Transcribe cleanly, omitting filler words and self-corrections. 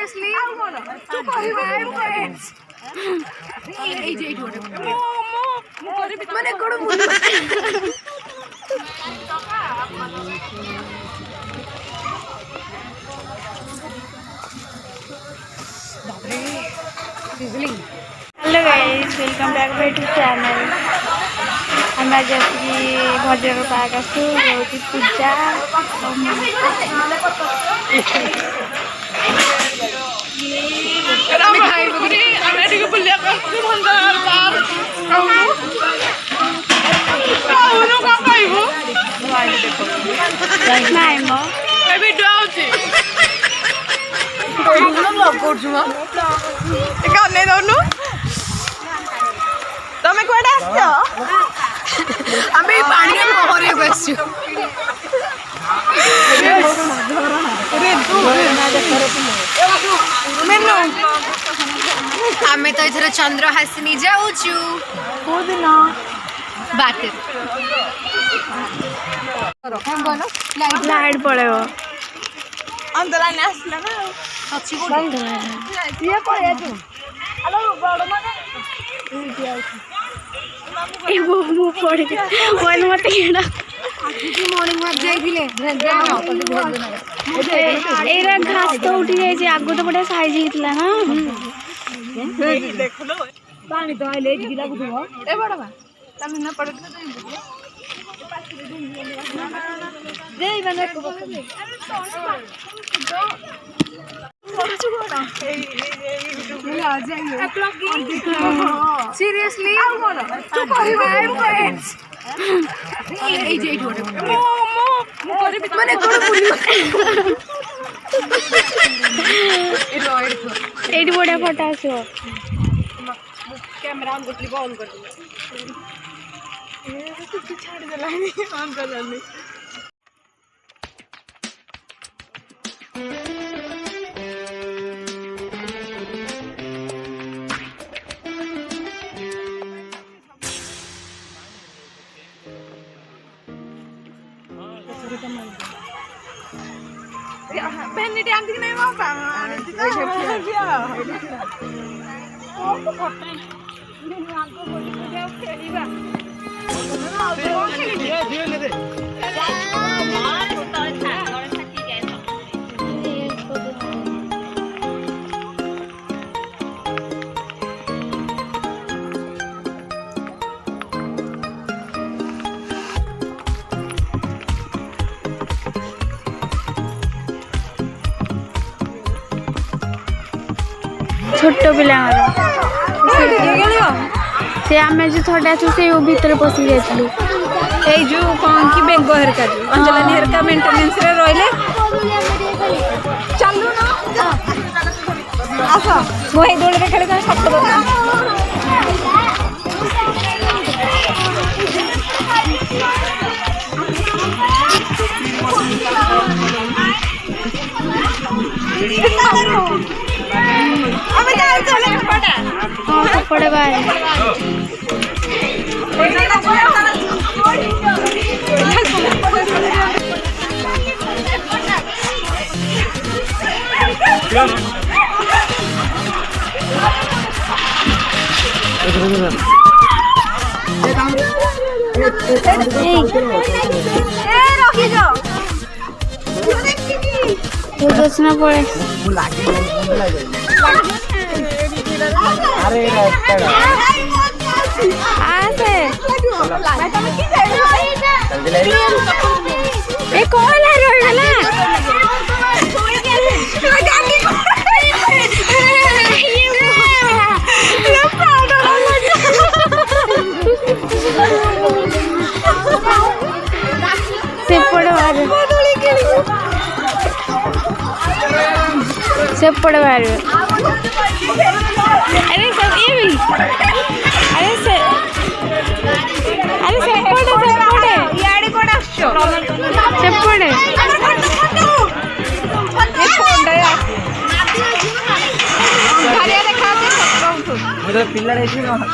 Seriously? Hello guys, welcome back my YouTube channel. हम आज भजन पाक आसू होती पूजा तमें कौटे आम पानी आम तो इधर चंद्रहासिनी जाऊचु बाट लाइट पड़ेगा घास तो उठी जाए आगु तो बढ़िया साइज होता ना Seriously? एटी बढ़िया फोटो आसो कैमरा ऑन कर छाड़ देला ऑन कर देला Benny आंटी नहीं मापा छोट पिला से आम जो थोड़ा से भीतर पशि जाइलु जो कौन की बेंगो हरका जो अंजलानी हरका मेंटेनेंस रे रोइले चलू ना आसा मोहि दोल रे खेले का सब तो अबे यार चले पड़ा हां पड़े बाहर ना पड़े से पड़े बाहर अरे सब ये भी अरे से पड़े याडी कोड आछो से पड़े घरिया देखा के मेरा पिल्ला रे हाथ